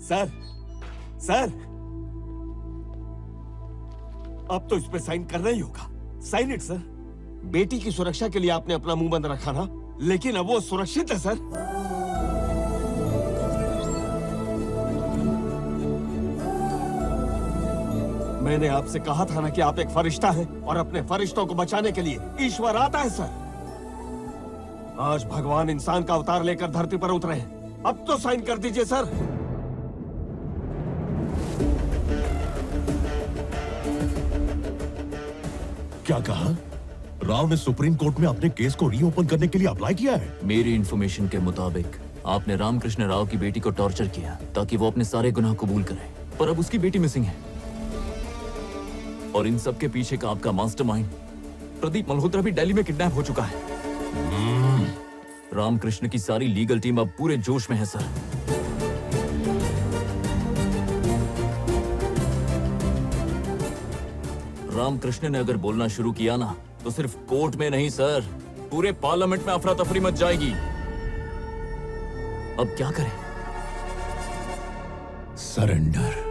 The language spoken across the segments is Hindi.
सर, सर, अब तो इस पे साइन करना ही होगा। Sign it sir. बेटी की सुरक्षा के लिए आपने अपना मुंह बंद रखा ना, लेकिन अब वो सुरक्षित है सर। मैंने आपसे कहा था ना कि आप एक फरिश्ता हैं और अपने फरिश्तों को बचाने के लिए ईश्वर आता है सर। आज भगवान इंसान का अवतार लेकर धरती पर उतरे हैं। अब तो साइन कर दीजिए सर। क्या कहा? राव ने सुप्रीम कोर्ट में अपने केस को रीओपन करने के लिए अप्लाई किया है? मेरी इन्फॉर्मेशन के मुताबिक आपने रामकृष्ण राव की बेटी को टॉर्चर किया ताकि वो अपने सारे गुनाह कबूल करे, पर अब उसकी बेटी मिसिंग है। और इन सब के पीछे का आपका मास्टरमाइंड प्रदीप मल्होत्रा भी दिल्ली में किडनैप हो चुका है। रामकृष्ण की सारी लीगल टीम अब पूरे जोश में है सर। रामकृष्ण ने अगर बोलना शुरू किया ना तो सिर्फ कोर्ट में नहीं सर, पूरे पार्लियामेंट में अफरा तफरी मच जाएगी। अब क्या करें? सरेंडर।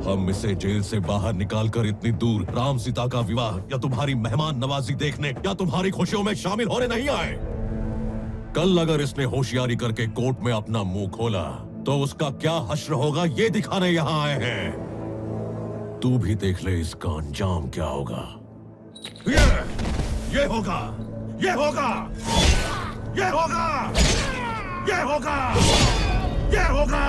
हम इसे जेल से बाहर निकालकर इतनी दूर राम सीता का विवाह या तुम्हारी मेहमान नवाजी देखने या तुम्हारी खुशियों में शामिल होने नहीं आए। कल अगर इसने होशियारी करके कोर्ट में अपना मुंह खोला तो उसका क्या हश्र होगा ये दिखाने यहाँ आए हैं। तू भी देख ले इसका अंजाम क्या होगा। ये होगा, ये होगा, ये होगा, ये होगा, ये होगा।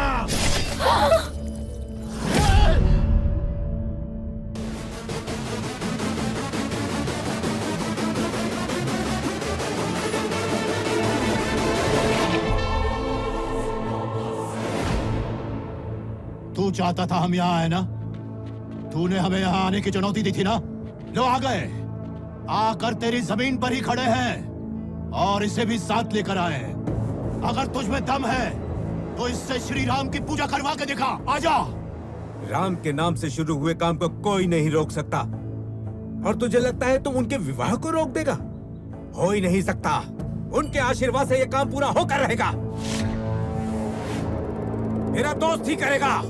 तू चाहता था हम यहाँ आए ना? तूने हमें यहाँ आने की चुनौती दी थी ना? लो आ गए, आकर तेरी जमीन पर ही खड़े हैं और इसे भी साथ लेकर आए। अगर तुझ में दम है तो इससे श्री राम की पूजा करवा के दिखा। आजा। राम के नाम से शुरू हुए काम को कोई नहीं रोक सकता, और तुझे लगता है तुम उनके विवाह को रोक देगा? हो ही नहीं सकता। उनके आशीर्वाद से यह काम पूरा होकर रहेगा। मेरा दोस्त ही करेगा।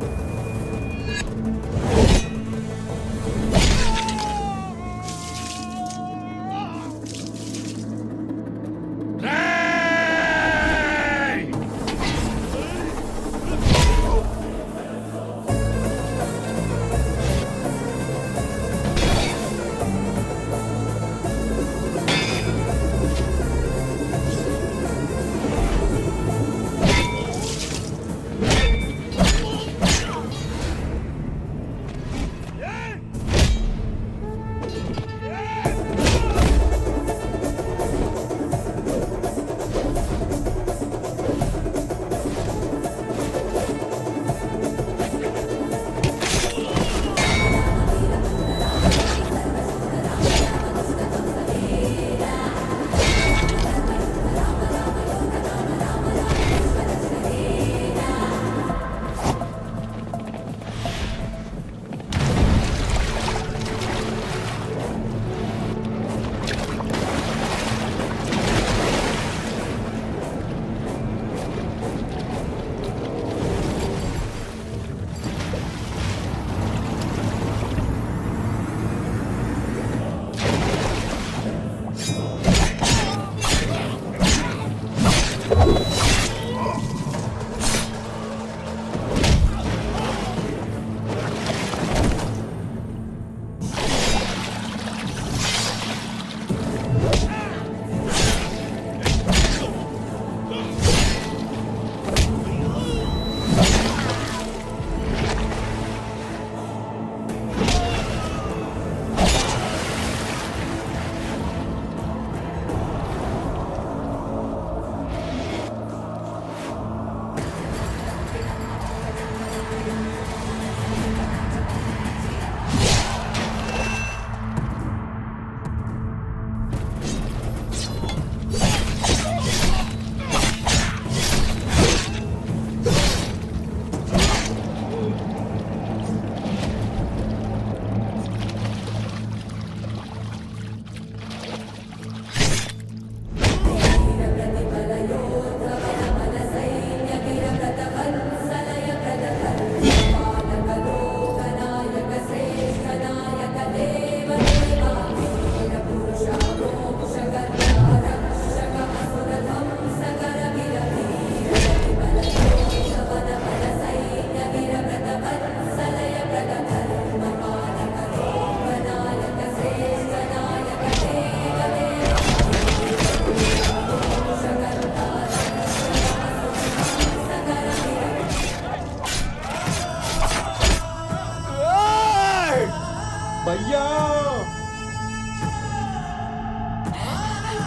भैया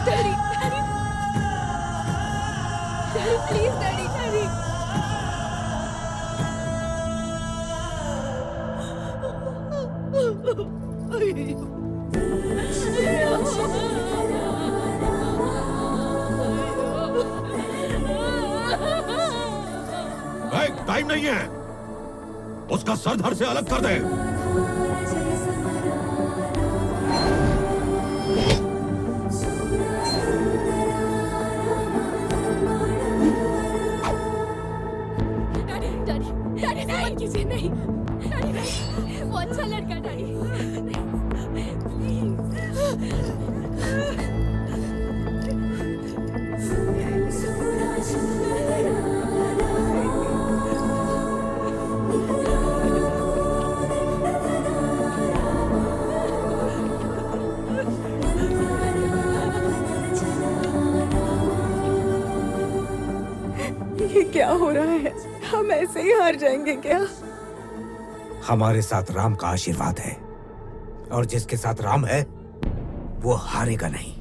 daddy daddy daddy please daddy daddy time नहीं है, उसका सर धड़ से अलग कर दे। डैडी डैडी डैडी से मत कीजिए नहीं डैडी नहीं वो अच्छा लड़का डैडी ये क्या हो रहा है? हम ऐसे ही हार जाएंगे क्या? हमारे साथ राम का आशीर्वाद है और जिसके साथ राम है वो हारेगा नहीं।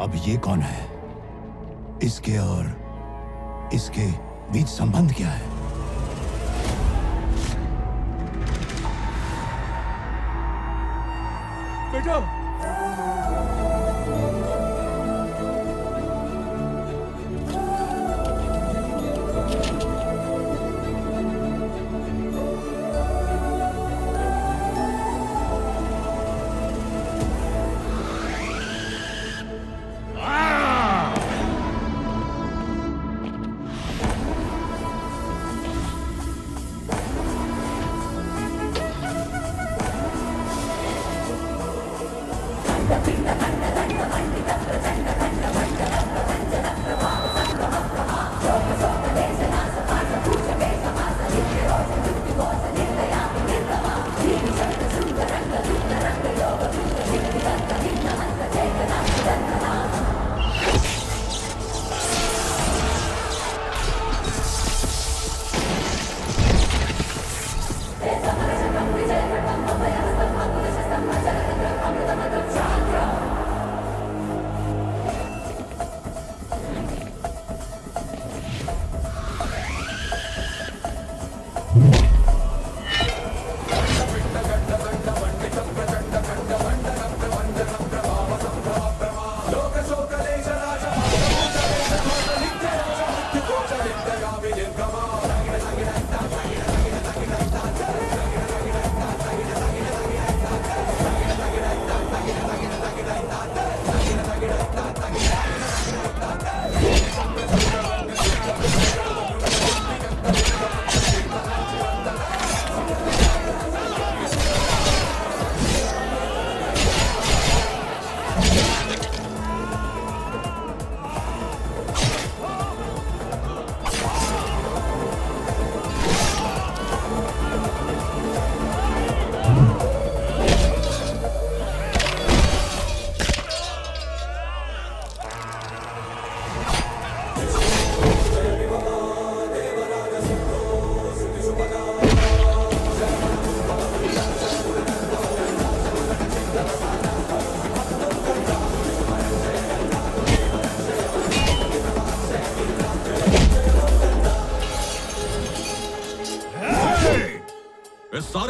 अब ये कौन है? इसके और इसके बीच संबंध क्या है? बेटा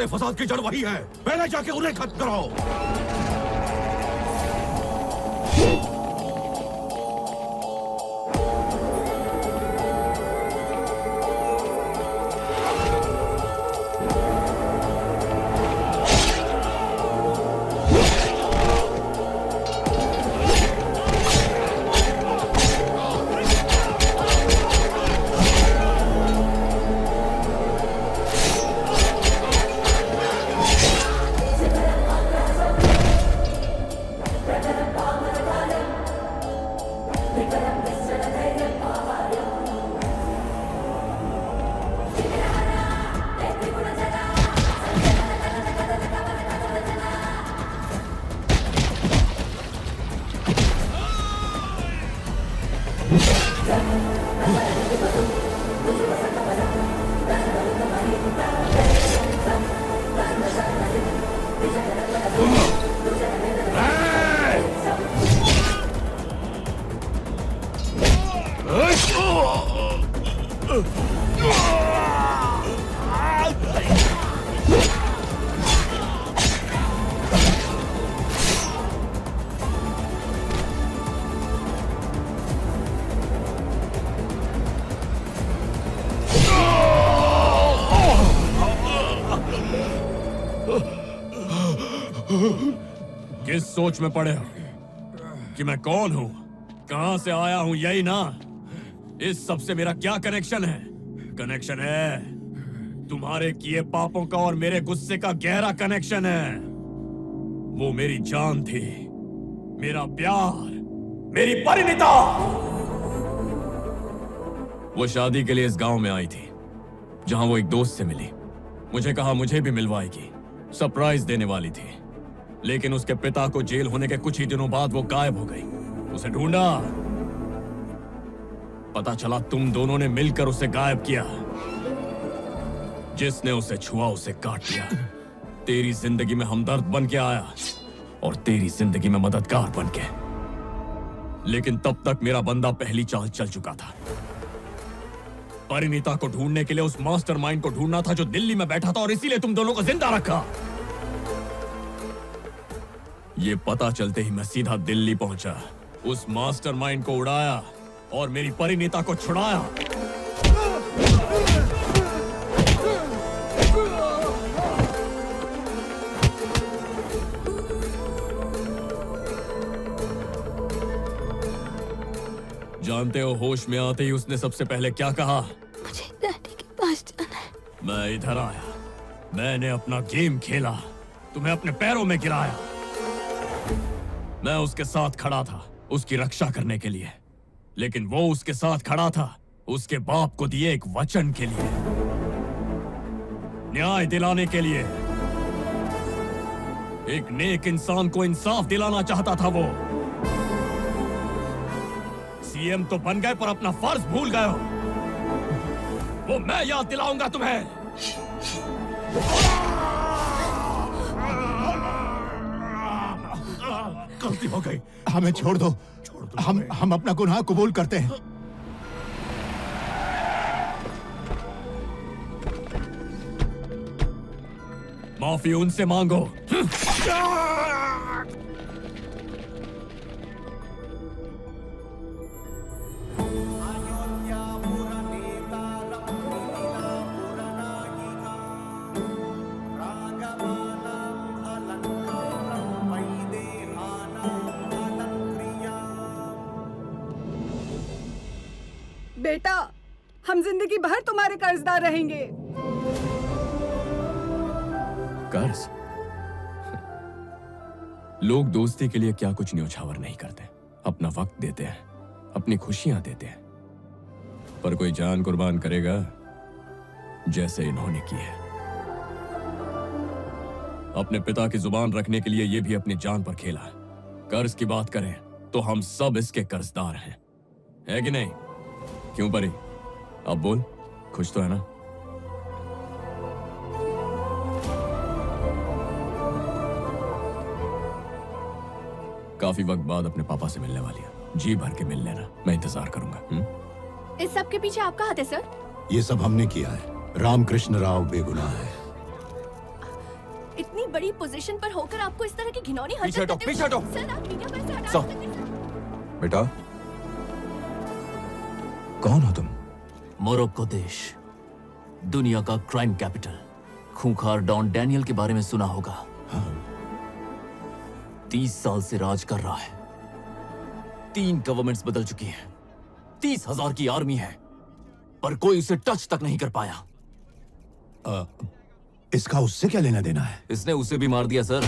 सारे फसाद की जड़ वही है। पहले जाके उन्हें खत्म करो। किस सोच में पड़े हो कि मैं कौन हूं, कहां से आया हूं, यही ना? इस सब से मेरा क्या कनेक्शन है? कनेक्शन है तुम्हारे किए पापों का और मेरे गुस्से का गहरा कनेक्शन है। वो मेरी जान थी, मेरा प्यार, मेरी परिणीता। वो शादी के लिए इस गांव में आई थी, जहां वो एक दोस्त से मिली। मुझे कहा मुझे भी मिलवाएगी, सरप्राइज देने वाली थी। लेकिन उसके पिता को जेल होने के कुछ ही दिनों बाद वो गायब हो गई। उसे ढूंढा, पता चला तुम दोनों ने मिलकर उसे गायब किया। जिसने उसे छुआ उसे काट दिया। तेरी जिंदगी में हमदर्द बन के आया और तेरी जिंदगी में मददगार बन के। लेकिन तब तक मेरा बंदा पहली चाल चल चुका था। परिणीता को ढूंढने के लिए उस मास्टरमाइंड को ढूंढना था जो दिल्ली में बैठा था, और इसीलिए तुम दोनों को जिंदा रखा। ये पता चलते ही मैं सीधा दिल्ली पहुंचा, उस मास्टरमाइंड को उड़ाया और मेरी परिणीता को छुड़ाया। जानते हो होश में आते ही उसने सबसे पहले क्या कहा? मुझे डैडी के पास जाना है। मैं इधर आया, मैंने अपना गेम खेला, तुम्हें अपने पैरों में गिराया। मैं उसके साथ खड़ा था उसकी रक्षा करने के लिए, लेकिन वो उसके साथ खड़ा था उसके बाप को दिए एक वचन के लिए, न्याय दिलाने के लिए। एक नेक इंसान को इंसाफ दिलाना चाहता था वो। सीएम तो बन गए पर अपना फर्ज भूल गए हो। वो मैं याद दिलाऊंगा तुम्हें। गलती हो गई, हमें छोड़ दो। हम अपना गुनाह कबूल करते हैं। माफी उनसे मांगो। बेटा, हम जिंदगी भर तुम्हारे कर्जदार रहेंगे। कर्ज? लोग दोस्ती के लिए क्या कुछ न्योछावर नहीं करते। अपना वक्त देते हैं, अपनी खुशियां देते हैं, पर कोई जान कुर्बान करेगा जैसे इन्होंने की है। अपने पिता की जुबान रखने के लिए ये भी अपनी जान पर खेला। कर्ज की बात करें तो हम सब इसके कर्जदार हैं, है कि नहीं? क्यों परी, अब बोल, खुश तो है ना? काफी वक्त बाद अपने पापा से मिलने वाली है। जी भर के मिल लेना, मैं इंतजार करूंगा। इस सब के पीछे आपका हाथ है सर? ये सब हमने किया है। रामकृष्ण राव बेगुनाह है। बड़ी पोजीशन पर होकर आपको इस तरह की घिनौनी पीछे हटो, हरकत पीछे हटो। सर आप मीडिया पर से हटा सर। सकते हैं। बेटा, कौन हो तुम? मोरक्को देश, दुनिया का क्राइम कैपिटल। खूंखार डॉन डैनियल के बारे में सुना होगा। 30 साल से राज कर रहा है। 3 गवर्नमेंट्स बदल चुकी हैं। 30,000 की आर्मी है, पर कोई उसे टच तक नहीं कर पाया। इसका उससे क्या लेना देना है? इसने उसे भी मार दिया सर।